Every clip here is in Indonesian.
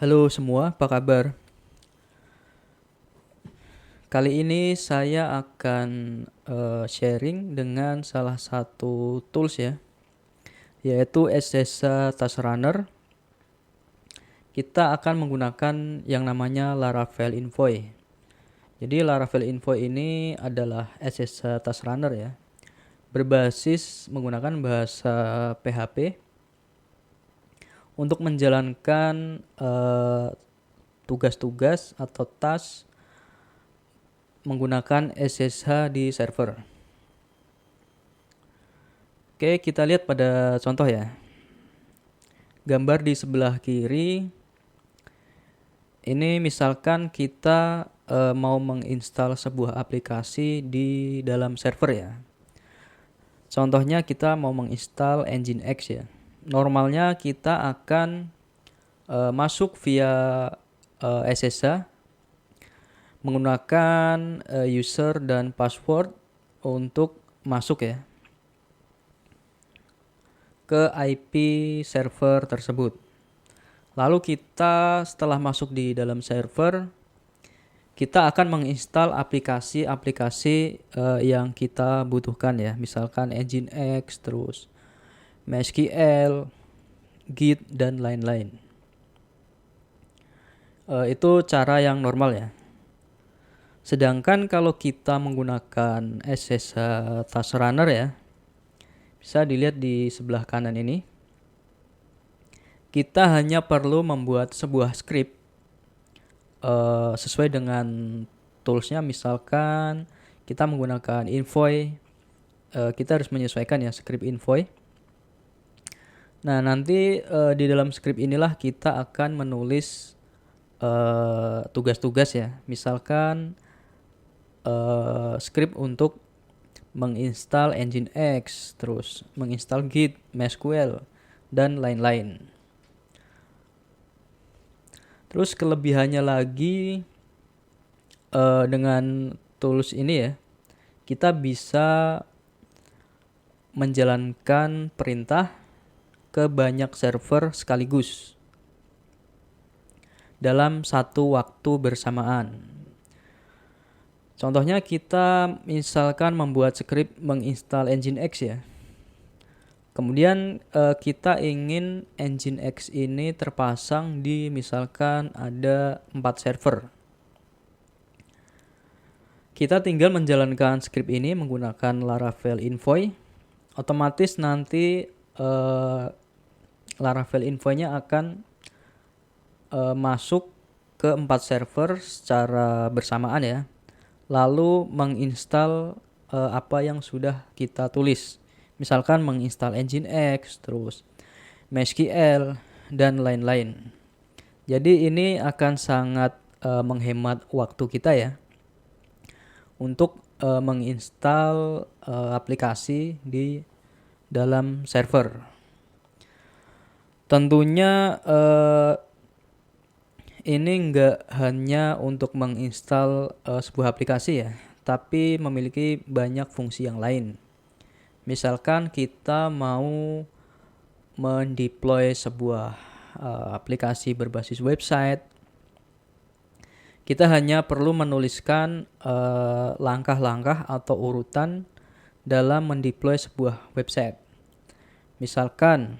Halo semua, apa kabar? Kali ini saya akan sharing dengan salah satu tools ya, yaitu SSH Task Runner. Kita akan menggunakan yang namanya Laravel Envoy. Jadi Laravel Envoy ini adalah SSH Task Runner ya, berbasis menggunakan bahasa PHP untuk menjalankan tugas-tugas atau task menggunakan SSH di server. Oke, kita lihat pada contoh ya. Gambar di sebelah kiri, ini misalkan kita mau menginstal sebuah aplikasi di dalam server ya. Contohnya kita mau menginstal Nginx ya. Normalnya kita akan masuk via SSH menggunakan user dan password untuk masuk ya ke IP server tersebut. Lalu kita setelah masuk di dalam server, kita akan menginstal aplikasi-aplikasi yang kita butuhkan ya. Misalkan Nginx, terus MySQL, Git, dan lain-lain. Itu cara yang normal ya. Sedangkan kalau kita menggunakan SSH Task Runner ya, bisa dilihat di sebelah kanan ini. Kita hanya perlu membuat sebuah script sesuai dengan toolsnya. Misalkan kita menggunakan Envoy, kita harus menyesuaikan ya script Envoy. Nah, nanti di dalam script inilah kita akan menulis tugas-tugas ya. Misalkan script untuk menginstal Nginx, terus menginstal Git, MySQL, dan lain-lain. Terus kelebihannya lagi dengan tools ini ya, kita bisa menjalankan perintah ke banyak server sekaligus dalam satu waktu bersamaan. Contohnya kita misalkan membuat script menginstal Nginx ya. Kemudian kita ingin Nginx ini terpasang di misalkan ada 4 server. Kita tinggal menjalankan script ini menggunakan Laravel Envoy. Otomatis nanti Laravel Envoy-nya akan masuk ke 4 server secara bersamaan ya. Lalu menginstal apa yang sudah kita tulis. Misalkan menginstal Nginx, terus MySQL, dan lain-lain. Jadi ini akan sangat menghemat waktu kita ya untuk menginstal aplikasi di dalam server. Tentunya ini nggak hanya untuk menginstal sebuah aplikasi ya, tapi memiliki banyak fungsi yang lain. Misalkan kita mau mendeploy sebuah aplikasi berbasis website, kita hanya perlu menuliskan langkah-langkah atau urutan dalam mendeploy sebuah website. Misalkan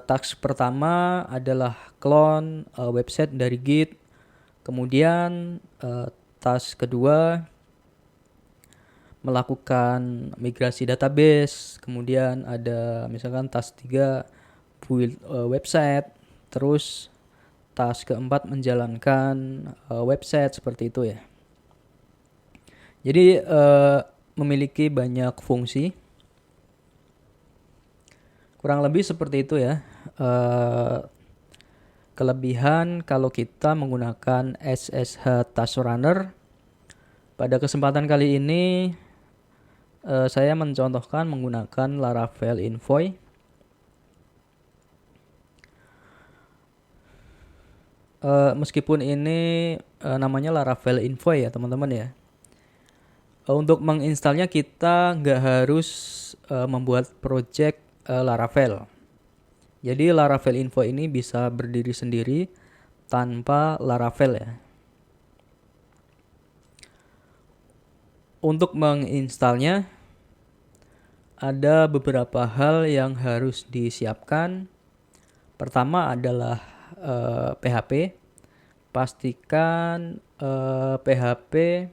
task pertama adalah clone website dari Git. Kemudian task kedua melakukan migrasi database. Kemudian ada misalkan task 3 build website. Terus task keempat menjalankan website seperti itu ya. Jadi memiliki banyak fungsi. Kurang lebih seperti itu ya. Kelebihan kalau kita menggunakan SSH Task Runner. Pada kesempatan kali ini saya mencontohkan menggunakan Laravel Envoy. Meskipun ini namanya Laravel Envoy ya teman-teman ya. Untuk menginstalnya kita nggak harus membuat project Laravel. Jadi Laravel Info ini bisa berdiri sendiri tanpa Laravel ya. Untuk menginstalnya ada beberapa hal yang harus disiapkan. Pertama adalah PHP. Pastikan PHP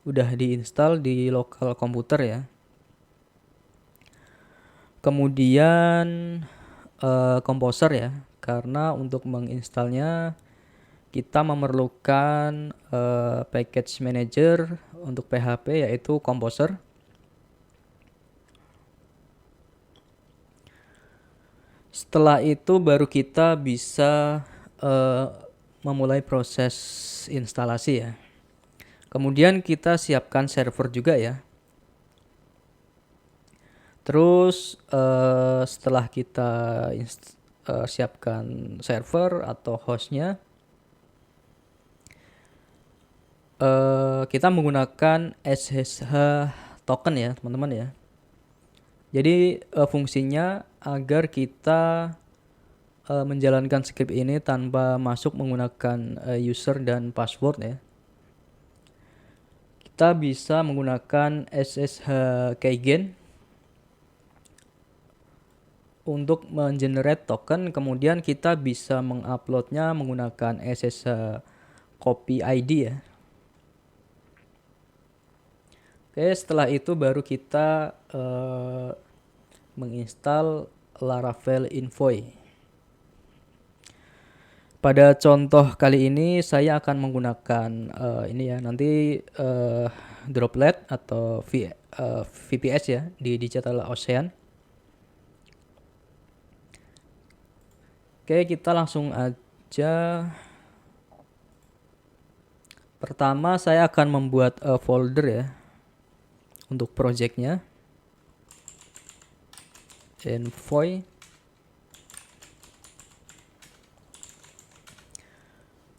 udah diinstal di lokal komputer ya. Kemudian Composer ya, karena untuk menginstalnya kita memerlukan package manager untuk PHP yaitu Composer. Setelah itu baru kita bisa memulai proses instalasi ya. Kemudian kita siapkan server juga ya. Terus setelah kita siapkan server atau hostnya, kita menggunakan SSH token ya teman-teman ya. Jadi fungsinya agar kita menjalankan script ini tanpa masuk menggunakan user dan password ya. Kita bisa menggunakan SSH keygen untuk mengenerate token, kemudian kita bisa menguploadnya menggunakan SSH copy ID ya. Oke, setelah itu baru kita menginstal Laravel Envoy. Pada contoh kali ini saya akan menggunakan ini ya, nanti Droplet atau VPS ya di Digital Ocean. Oke, kita langsung aja. Pertama saya akan membuat folder ya untuk projectnya. Envoy.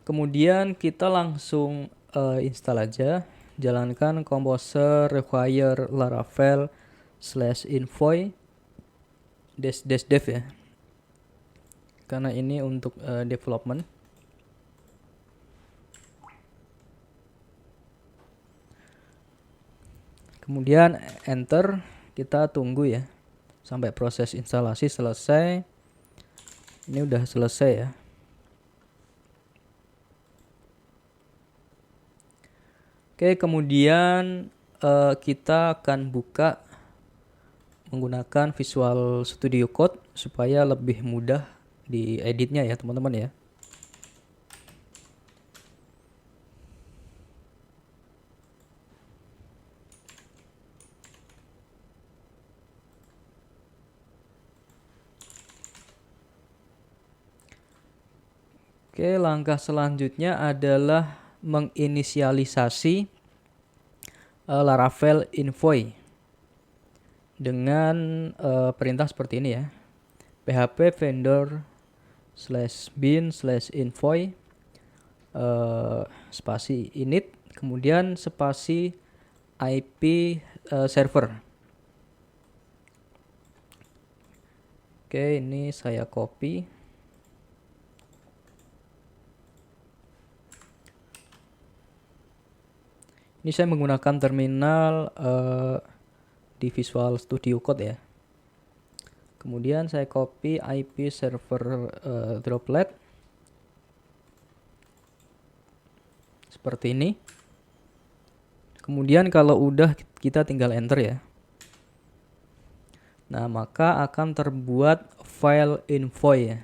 Kemudian kita langsung install aja. Jalankan Composer require Laravel /envoy -dev ya. Karena ini untuk development. Kemudian enter, kita tunggu ya sampai proses instalasi selesai. Ini udah selesai ya. Oke, kemudian kita akan buka menggunakan Visual Studio Code supaya lebih mudah di editnya ya teman-teman ya. Oke, langkah selanjutnya adalah menginisialisasi Laravel Envoy dengan perintah seperti ini ya. PHP vendor /bin/envoy spasi init, kemudian spasi IP server. Oke, ini saya copy. Ini saya menggunakan terminal di Visual Studio Code ya. Kemudian saya copy IP server Droplet seperti ini. Kemudian kalau udah kita tinggal enter ya. Nah, maka akan terbuat file envoy ya.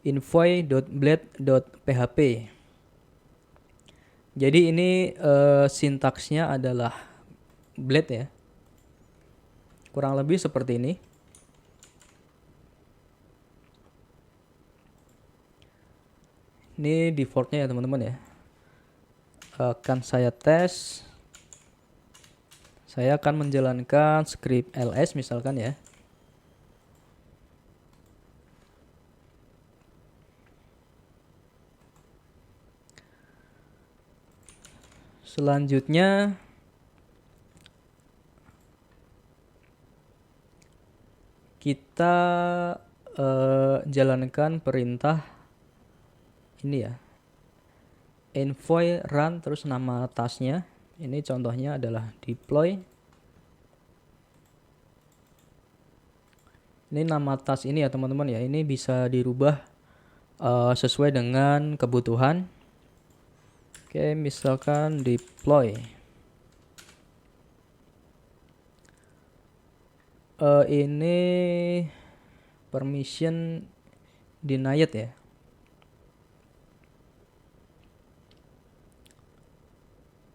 envoy.blade.php. Jadi ini sintaksnya adalah Blade ya. Kurang lebih seperti ini. Ini defaultnya ya teman-teman ya. Akan saya tes. Saya akan menjalankan script ls misalkan ya. Selanjutnya kita jalankan perintah ini ya, envoy run terus nama tasknya. Ini contohnya adalah deploy. Ini nama task ini ya teman-teman ya, ini bisa dirubah sesuai dengan kebutuhan. Oke, misalkan deploy. Ini permission denied ya.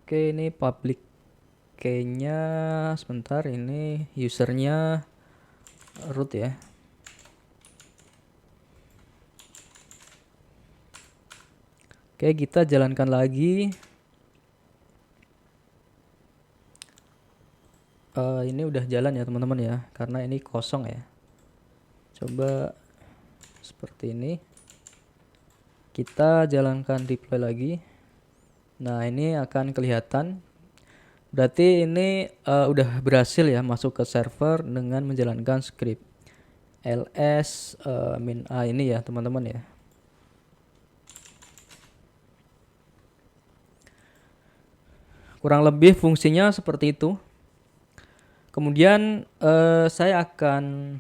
Oke, ini public key-nya sebentar, ini usernya root ya. Oke, kita jalankan lagi. Ini udah jalan ya teman-teman ya, karena ini kosong ya. Coba seperti ini. Kita jalankan deploy lagi. Nah, ini akan kelihatan. Berarti ini udah berhasil ya masuk ke server dengan menjalankan script ls -a ini ya teman-teman ya. Kurang lebih fungsinya seperti itu. Kemudian saya akan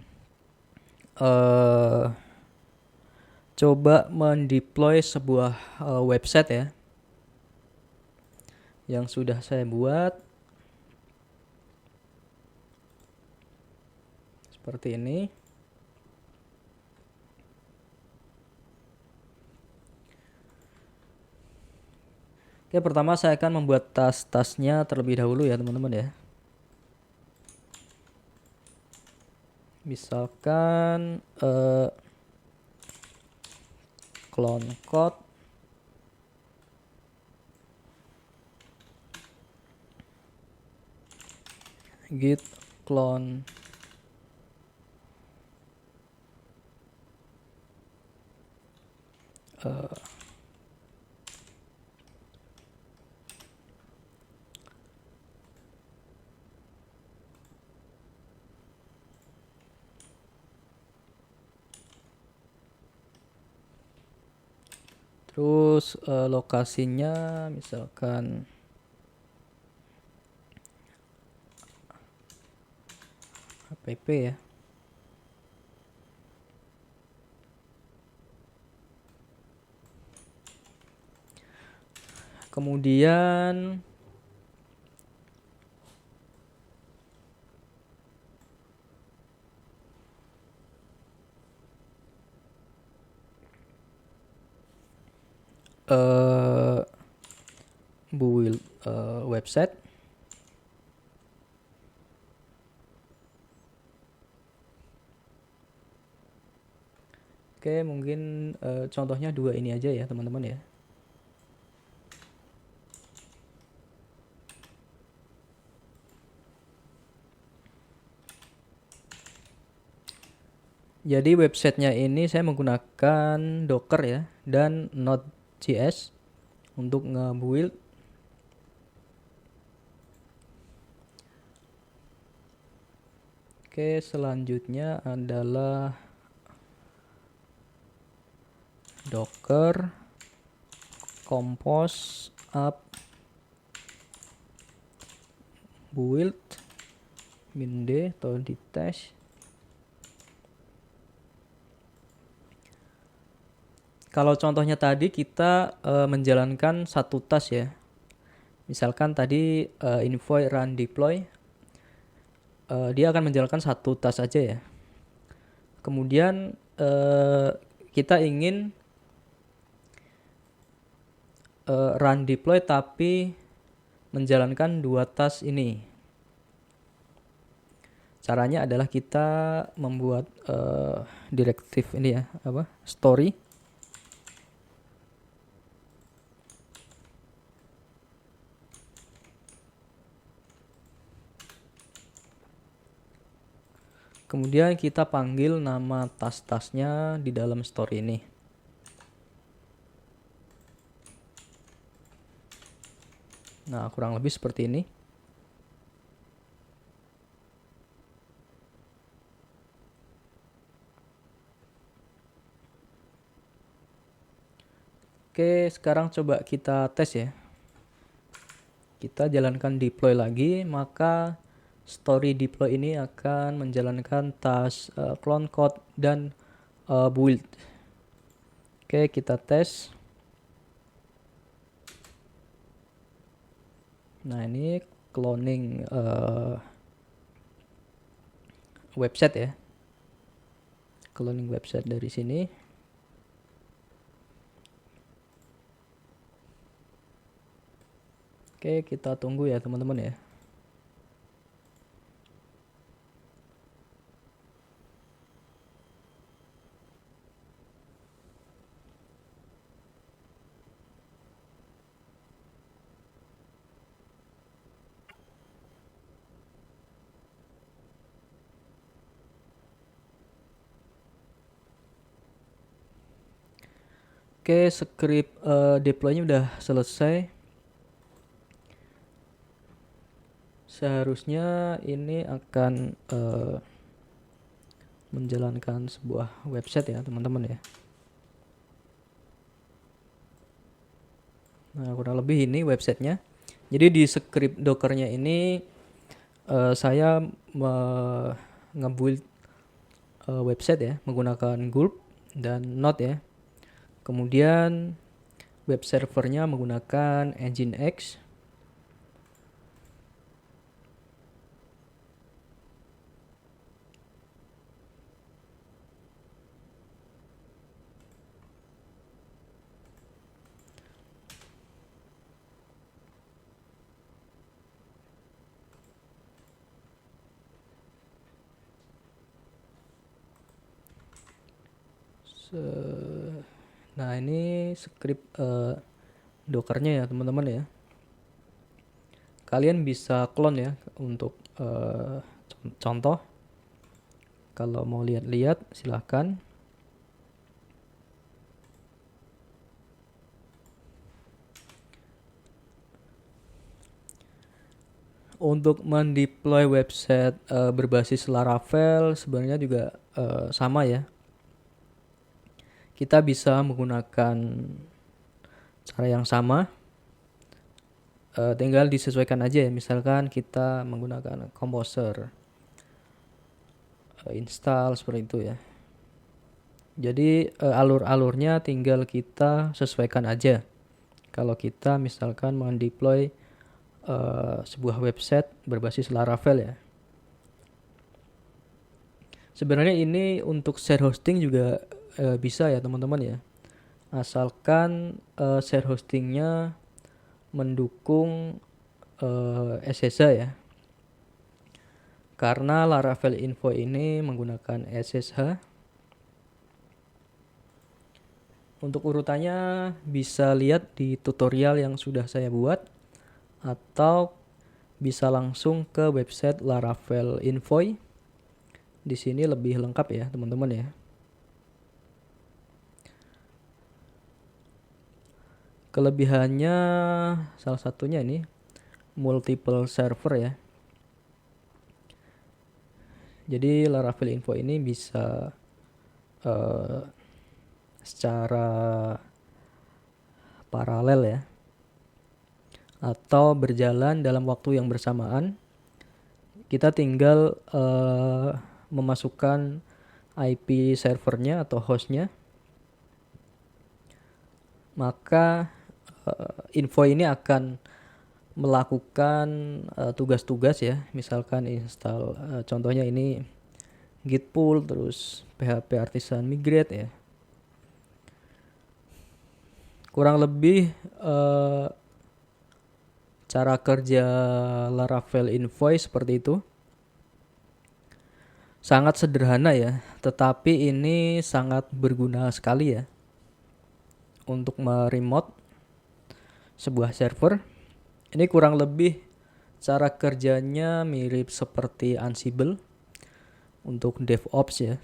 coba mendeploy sebuah website ya, yang sudah saya buat seperti ini. Oke, pertama saya akan membuat tas-tasnya terlebih dahulu ya teman-teman ya. Misalkan clone code git clone terus lokasinya misalkan app ya. Kemudian build website. Oke, mungkin contohnya 2 ini aja ya teman-teman ya. Jadi websitenya ini saya menggunakan Docker ya dan Node.js untuk nge-build. Oke, selanjutnya adalah Docker compose up build min d atau detach. Kalau contohnya tadi kita menjalankan satu task ya. Misalkan tadi envoy run deploy, dia akan menjalankan satu task aja ya. Kemudian kita ingin run deploy tapi menjalankan 2 task ini. Caranya adalah kita membuat direktif ini ya, story. Kemudian kita panggil nama tas-tasnya di dalam story ini. Nah, kurang lebih seperti ini. Oke, sekarang coba kita tes ya. Kita jalankan deploy lagi, maka story deploy ini akan menjalankan task clone code dan build. Oke, kita tes. Nah, ini cloning website ya. Cloning website dari sini. Oke, kita tunggu ya teman-teman ya. Oke, script deploy-nya udah selesai. Seharusnya ini akan menjalankan sebuah website ya teman-teman ya. Nah, kurang lebih ini websitenya. Jadi di script dockernya ini saya nge-build website ya menggunakan gulp dan node ya. Kemudian web servernya menggunakan Nginx. Nah, ini script dockernya ya teman-teman ya. Kalian bisa clone ya untuk contoh. Kalau mau lihat-lihat silahkan. Untuk mendeploy website berbasis Laravel sebenarnya juga sama ya. Kita bisa menggunakan cara yang sama. Tinggal disesuaikan aja ya. Misalkan kita menggunakan Composer, install seperti itu ya. Jadi alur-alurnya tinggal kita sesuaikan aja. Kalau kita misalkan mendeploy sebuah website berbasis Laravel ya. Sebenarnya ini untuk share hosting juga bisa ya teman-teman ya. Asalkan share hostingnya mendukung SSH ya. Karena Laravel Info ini menggunakan SSH. Untuk urutannya bisa lihat di tutorial yang sudah saya buat atau bisa langsung ke website Laravel Info. Di sini lebih lengkap ya teman-teman ya. Kelebihannya salah satunya ini multiple server ya. Jadi Laravel Info ini bisa secara paralel ya, atau berjalan dalam waktu yang bersamaan. Kita tinggal memasukkan IP servernya atau hostnya, maka info ini akan melakukan tugas-tugas ya. Misalkan install, contohnya ini git pull, terus PHP artisan migrate ya. Kurang lebih cara kerja Laravel Info seperti itu. Sangat sederhana ya, tetapi ini sangat berguna sekali ya untuk meremote sebuah server. Ini kurang lebih cara kerjanya mirip seperti Ansible untuk DevOps ya.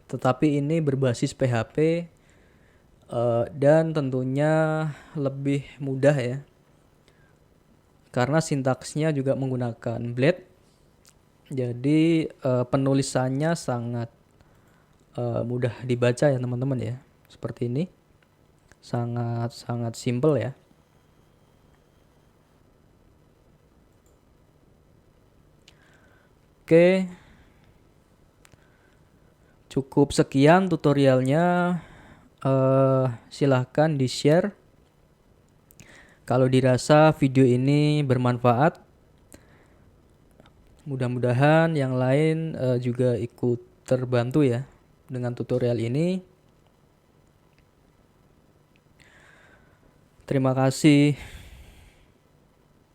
Tetapi ini berbasis PHP dan tentunya lebih mudah ya. Karena sintaksnya juga menggunakan Blade. Jadi penulisannya sangat mudah dibaca ya teman-teman ya. Seperti ini. sangat simple ya. Oke, cukup sekian tutorialnya. Silahkan di-share kalau dirasa video ini bermanfaat. Mudah-mudahan yang lain juga ikut terbantu ya dengan tutorial ini. Terima kasih.